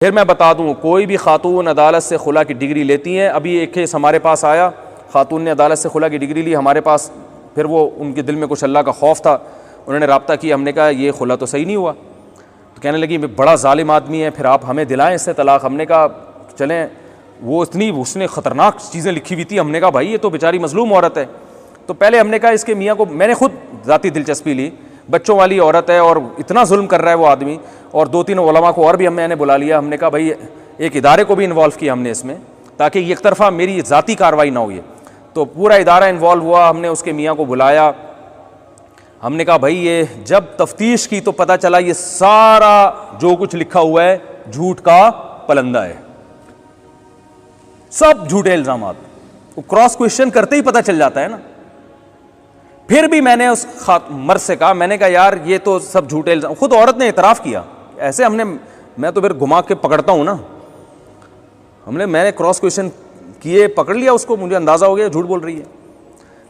پھر میں بتا دوں کوئی بھی خاتون عدالت سے خلا کی ڈگری لیتی ہیں. ابھی ایک کیس ہمارے پاس آیا, خاتون نے عدالت سے خلا کی ڈگری لی ہمارے پاس, پھر وہ ان کے دل میں کچھ اللہ کا خوف تھا, انہوں نے رابطہ کیا, ہم نے کہا یہ خلا تو صحیح نہیں ہوا, تو کہنے لگی بڑا ظالم آدمی ہے, پھر آپ ہمیں دلائیں اس سے طلاق. ہم نے کہا چلیں, وہ اتنی اس نے خطرناک چیزیں لکھی ہوئی تھی, ہم نے کہا بھائی یہ تو بیچاری مظلوم عورت ہے. تو پہلے ہم نے کہا اس کے میاں کو, میں نے خود ذاتی دلچسپی لی, بچوں والی عورت ہے اور اتنا ظلم کر رہا ہے وہ آدمی, اور 2-3 علماء کو اور بھی میں نے بلا لیا. ہم نے کہا بھائی ایک ادارے کو بھی انوالو کیا ہم نے اس میں, تاکہ ایک طرفہ میری ذاتی کارروائی نہ ہو. یہ تو پورا ادارہ انوالو ہوا, ہم نے اس کے میاں کو بلایا, ہم نے کہا بھائی یہ جب تفتیش کی تو پتہ چلا یہ سارا جو کچھ لکھا ہوا ہے جھوٹ کا پلندہ ہے, سب جھوٹے الزامات. وہ کراس کوشچن کرتے ہی پتہ چل جاتا ہے نا. پھر بھی میں نے اس مرد سے کہا, میں نے کہا یار یہ تو سب جھوٹے الزام, خود عورت نے اعتراف کیا ایسے. ہم نے, میں تو پھر گھما کے پکڑتا ہوں نا, میں نے کراس کوشچن کیے, پکڑ لیا اس کو, مجھے اندازہ ہو گیا جھوٹ بول رہی ہے.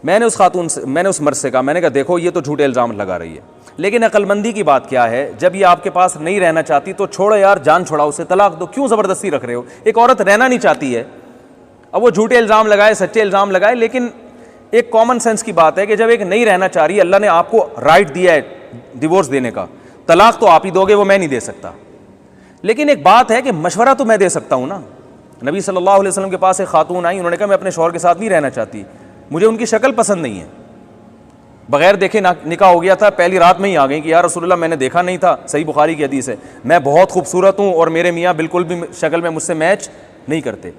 میں نے اس خاتون سے, میں نے اس مرد سے کہا, میں نے کہا دیکھو یہ تو جھوٹے الزام لگا رہی ہے, لیکن عقل مندی کی بات کیا ہے, جب یہ آپ کے پاس نہیں رہنا چاہتی تو چھوڑو یار, جان چھوڑاؤ, اسے طلاق دو, کیوں زبردستی رکھ رہے ہو. ایک عورت رہنا نہیں چاہتی ہے, اب وہ جھوٹے الزام لگائے سچے الزام لگائے, لیکن ایک کامن سینس کی بات ہے کہ جب ایک نہیں رہنا چاہ رہی ہے, اللہ نے آپ کو رائٹ دیا ہے ڈیورس دینے کا, طلاق تو آپ ہی دو گے, وہ میں نہیں دے سکتا. لیکن ایک بات ہے کہ مشورہ تو میں دے سکتا ہوں نا. نبی صلی اللہ علیہ وسلم کے پاس ایک خاتون آئی, انہوں نے کہا میں اپنے شوہر کے ساتھ نہیں رہنا چاہتی, مجھے ان کی شکل پسند نہیں ہے, بغیر دیکھے نکاح ہو گیا تھا, پہلی رات میں ہی آ گئی کہ یا رسول اللہ میں نے دیکھا نہیں تھا, صحیح بخاری کی حدیث ہے, میں بہت خوبصورت ہوں اور میرے میاں بالکل بھی شکل میں مجھ سے میچ نہیں کرتے.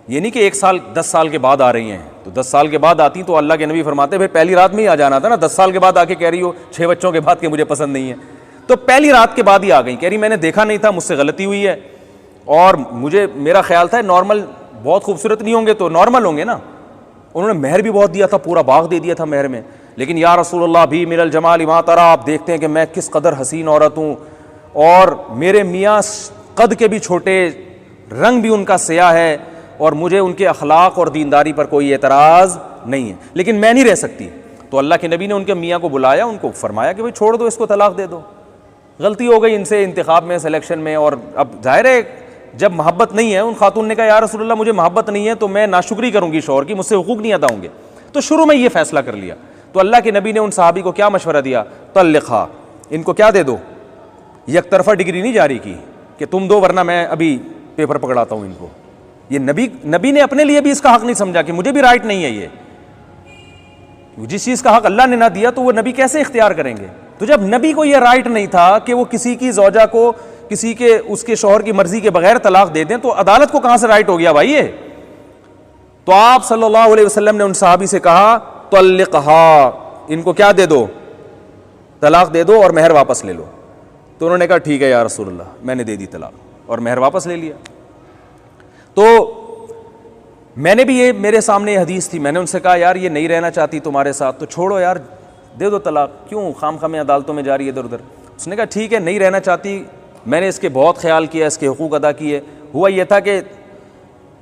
یہ نہیں کہ 1 سال 10 سال کے بعد آ رہی ہیں, تو 10 سال کے بعد آتی تو اللہ کے نبی فرماتے پھر پہلی رات میں ہی آ جانا تھا نا. 10 سال کے بعد آ کے کہہ رہی ہو 6 بچوں کے بعد کہ مجھے پسند نہیں ہے, تو پہلی رات کے بعد ہی آ گئی, کہہ رہی میں نے دیکھا نہیں تھا, مجھ سے غلطی ہوئی ہے, اور میرا خیال تھا نارمل, بہت خوبصورت نہیں ہوں گے تو نارمل ہوں گے نا. انہوں نے مہر بھی بہت دیا تھا, پورا باغ دے دیا تھا مہر میں, لیکن یا رسول اللہ بھی من الجمال ما ترى, آپ دیکھتے ہیں کہ میں کس قدر حسین عورت ہوں, اور میرے میاں قد کے بھی چھوٹے, رنگ بھی ان کا سیاہ ہے, اور مجھے ان کے اخلاق اور دینداری پر کوئی اعتراض نہیں ہے, لیکن میں نہیں رہ سکتی. تو اللہ کے نبی نے ان کے میاں کو بلایا, ان کو فرمایا کہ بھائی چھوڑ دو اس کو, طلاق دے دو, غلطی ہو گئی ان سے انتخاب میں, سلیکشن میں. اور اب ظاہر ہے جب محبت نہیں ہے, ان خاتون نے کہا یا رسول اللہ مجھے محبت نہیں ہے تو میں ناشکری کروں گی شوہر کی, مجھ سے حقوق نہیں ادا ہوں گے. تو شروع میں یہ فیصلہ کر لیا. تو اللہ کے نبی نے ان صحابی کو کیا مشورہ دیا, طلقھا, ان کو کیا دے دو, یک طرفہ ڈگری نہیں جاری کی کہ تم دو ورنہ میں ابھی پیپر پکڑاتا ہوں ان کو. یہ نبی نے اپنے لیے بھی اس کا حق نہیں سمجھا کہ مجھے بھی رائٹ نہیں ہے, یہ جس چیز کا حق اللہ نے نہ دیا تو وہ نبی کیسے اختیار کریں گے. تو جب نبی کو یہ رائٹ نہیں تھا کہ وہ کسی کی زوجہ کو کسی کے اس کے شوہر کی مرضی کے بغیر طلاق دے دیں, تو عدالت کو کہاں سے رائٹ ہو گیا بھائی یہ. تو آپ صلی اللہ علیہ وسلم نے ان صحابی سے کہا طلقھا, ان کو کیا دے دو, طلاق دے دو اور مہر واپس لے لو. تو انہوں نے کہا ٹھیک ہے یا رسول اللہ, میں نے دے دی طلاق اور مہر واپس لے لیا. تو میں نے بھی, یہ میرے سامنے حدیث تھی, میں نے ان سے کہا یار یہ نہیں رہنا چاہتی تمہارے ساتھ تو چھوڑو یار, دے دو طلاق, کیوں خام خام عدالتوں میں جا رہی ہے ادھر ادھر. اس نے کہا ٹھیک ہے نہیں رہنا چاہتی, میں نے اس کے بہت خیال کیا, اس کے حقوق ادا کیے. ہوا یہ تھا کہ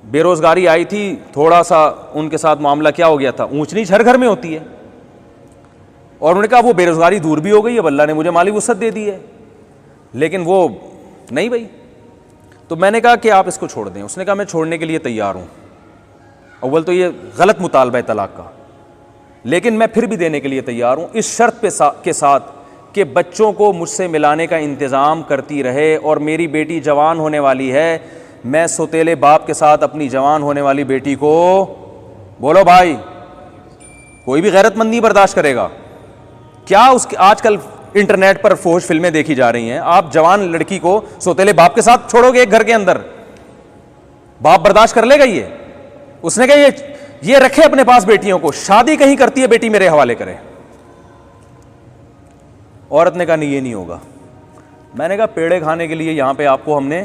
بے روزگاری آئی تھی, تھوڑا سا ان کے ساتھ معاملہ کیا ہو گیا تھا, اونچ نیچ ہر گھر میں ہوتی ہے, اور انہوں نے کہا وہ بے روزگاری دور بھی ہو گئی, اب اللہ نے مجھے مالی وسعت دے دی ہے, لیکن وہ نہیں بھائی. تو میں نے کہا کہ آپ اس کو چھوڑ دیں. اس نے کہا میں چھوڑنے کے لیے تیار ہوں, اول تو یہ غلط مطالبہ ہے طلاق کا, لیکن میں پھر بھی دینے کے لیے تیار ہوں, اس شرط کے ساتھ کہ بچوں کو مجھ سے ملانے کا انتظام کرتی رہے, اور میری بیٹی جوان ہونے والی ہے, میں سوتیلے باپ کے ساتھ اپنی جوان ہونے والی بیٹی کو, بولو بھائی کوئی بھی غیرت مند نہیں برداشت کرے گا. کیا اس کے آج کل انٹرنیٹ پر فحش فلمیں دیکھی جا رہی ہیں, آپ جوان لڑکی کو سوتیلے باپ کے ساتھ چھوڑو گے ایک گھر کے اندر, باپ برداشت کر لے گا یہ؟ اس نے کہا یہ رکھے اپنے پاس بیٹیوں کو, شادی کہیں کرتی ہے بیٹی میرے حوالے کرے. عورت نے کہا نہیں یہ نہیں ہوگا. میں نے کہا پیڑے کھانے کے لیے یہاں پہ آپ کو ہم نے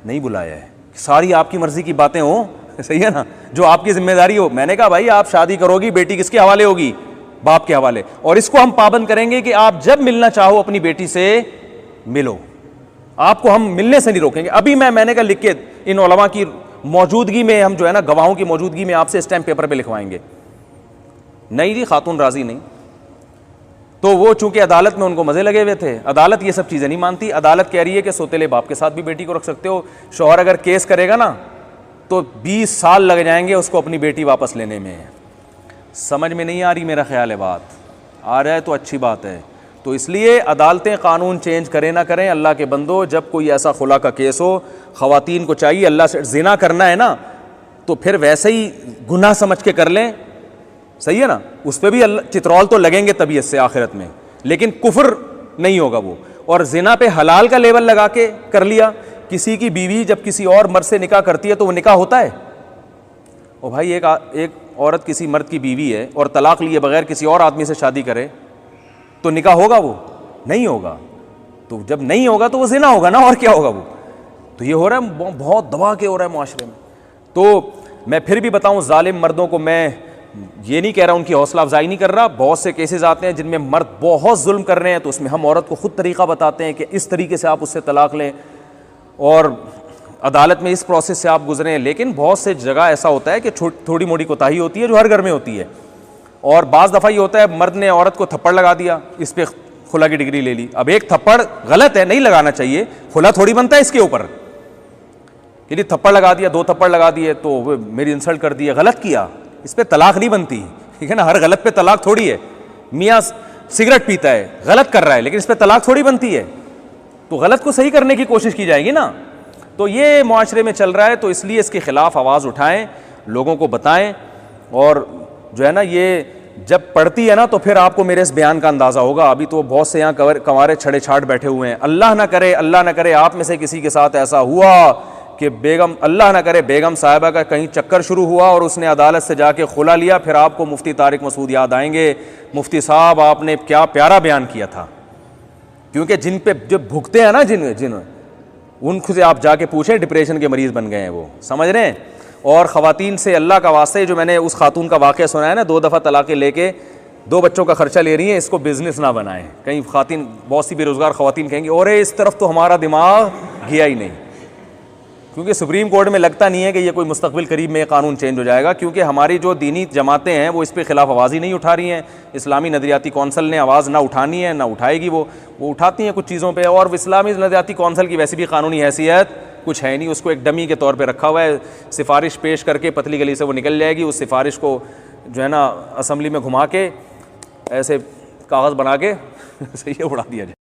نہیں بلایا ہے, ساری آپ کی مرضی کی باتیں ہوں, صحیح ہے نا, جو آپ کی ذمہ داری ہو. میں نے کہا بھائی آپ شادی کرو گی, بیٹی کس کے حوالے ہوگی, باپ کے حوالے, اور اس کو ہم پابند کریں گے کہ آپ جب ملنا چاہو اپنی بیٹی سے ملو, آپ کو ہم ملنے سے نہیں روکیں گے. ابھی میں نے کہا لکھ کے ان علماء کی موجودگی میں, ہم جو ہے نا گواہوں کی موجودگی میں آپ سے اسٹیمپ پیپر پہ لکھوائیں گے. نہیں جی خاتون راضی نہیں. تو وہ چونکہ عدالت میں ان کو مزے لگے ہوئے تھے، عدالت یہ سب چیزیں نہیں مانتی، عدالت کہہ رہی ہے کہ سوتیلے باپ کے ساتھ بھی بیٹی کو رکھ سکتے ہو، شوہر اگر کیس کرے گا نا تو 20 سال لگ جائیں گے اس کو اپنی بیٹی واپس لینے میں۔ سمجھ میں نہیں آ رہی میرا خیال ہے بات، آ رہا ہے تو اچھی بات ہے۔ تو اس لیے عدالتیں قانون چینج کریں نہ کریں، اللہ کے بندو جب کوئی ایسا خلا کا کیس ہو، خواتین کو چاہیے اللہ سے زنا کرنا ہے نا تو پھر ویسے ہی گناہ سمجھ کے کر لیں، صحیح ہے نا، اس پہ بھی اللہ چترول تو لگیں گے طبیعت سے آخرت میں، لیکن کفر نہیں ہوگا وہ۔ اور زنا پہ حلال کا لیبل لگا کے کر لیا، کسی کی بیوی جب کسی اور مرد سے نکاح کرتی ہے تو وہ نکاح ہوتا ہے؟ او بھائی ایک عورت کسی مرد کی بیوی ہے اور طلاق لیے بغیر کسی اور آدمی سے شادی کرے تو نکاح ہوگا؟ وہ نہیں ہوگا۔ تو جب نہیں ہوگا تو وہ زنا ہوگا نا، اور کیا ہوگا وہ؟ تو یہ ہو رہا ہے، بہت دبا کے ہو رہا ہے معاشرے میں۔ تو میں پھر بھی بتاؤں، ظالم مردوں کو میں یہ نہیں کہہ رہا ان کی حوصلہ افزائی نہیں کر رہا، بہت سے کیسز آتے ہیں جن میں مرد بہت ظلم کر رہے ہیں تو اس میں ہم عورت کو خود طریقہ بتاتے ہیں کہ اس طریقے سے آپ اس سے طلاق لیں اور عدالت میں اس پروسیس سے آپ گزریں۔ لیکن بہت سے جگہ ایسا ہوتا ہے کہ تھوڑی موٹی کوتاہی ہوتی ہے جو ہر گھر میں ہوتی ہے، اور بعض دفعہ یہ ہوتا ہے مرد نے عورت کو تھپڑ لگا دیا، اس پہ خلا کی ڈگری لے لی۔ اب ایک تھپڑ غلط ہے، نہیں لگانا چاہیے، خلا تھوڑی بنتا ہے اس کے اوپر کہ تھپڑ لگا دیا، 2 تھپڑ لگا دیے تو میری انسلٹ کر دی ہے، غلط کیا، اس پہ طلاق نہیں بنتی، ٹھیک ہے نا، ہر غلط پہ طلاق تھوڑی ہے۔ میاں سگریٹ پیتا ہے، غلط کر رہا ہے، لیکن اس پہ طلاق تھوڑی بنتی ہے، تو غلط کو صحیح کرنے کی کوشش کی جائے گی نا۔ تو یہ معاشرے میں چل رہا ہے، تو اس لیے اس کے خلاف آواز اٹھائیں، لوگوں کو بتائیں، اور جو ہے نا یہ جب پڑھتی ہے نا تو پھر آپ کو میرے اس بیان کا اندازہ ہوگا۔ ابھی تو بہت سے یہاں کنوارے چھڑے چھاٹ بیٹھے ہوئے ہیں، اللہ نہ کرے آپ میں سے کسی کے ساتھ ایسا ہوا کہ اللہ نہ کرے بیگم صاحبہ کا کہیں چکر شروع ہوا اور اس نے عدالت سے جا کے خلا لیا، پھر آپ کو مفتی طارق مسعود یاد آئیں گے، مفتی صاحب آپ نے کیا پیارا بیان کیا تھا۔ کیونکہ جن پہ جو بھگتے ہیں نا، جن ان سے آپ جا کے پوچھیں، ڈپریشن کے مریض بن گئے ہیں وہ، سمجھ رہے ہیں۔ اور خواتین سے اللہ کا واسطے، جو میں نے اس خاتون کا واقعہ سنا ہے نا، 2 دفعہ طلاقیں لے کے 2 بچوں کا خرچہ لے رہی ہیں، اس کو بزنس نہ بنائیں۔ کہیں خواتین، بہت سی بے روزگار خواتین کہیں گی اور اس طرف تو ہمارا دماغ گیا ہی نہیں، کیونکہ سپریم کورٹ میں لگتا نہیں ہے کہ یہ کوئی مستقبل قریب میں قانون چینج ہو جائے گا، کیونکہ ہماری جو دینی جماعتیں ہیں وہ اس پہ خلاف آواز ہی نہیں اٹھا رہی ہیں۔ اسلامی نظریاتی کونسل نے آواز نہ اٹھانی ہے، نہ اٹھائے گی، وہ اٹھاتی ہیں کچھ چیزوں پہ، اور اسلامی نظریاتی کونسل کی ویسے بھی قانونی حیثیت کچھ ہے نہیں، اس کو ایک ڈمی کے طور پہ رکھا ہوا ہے، سفارش پیش کر کے پتلی گلی سے وہ نکل جائے گی، اس سفارش کو جو ہے نا اسمبلی میں گھما کے ایسے کاغذ بنا کے صحیح اڑا دیا جائے۔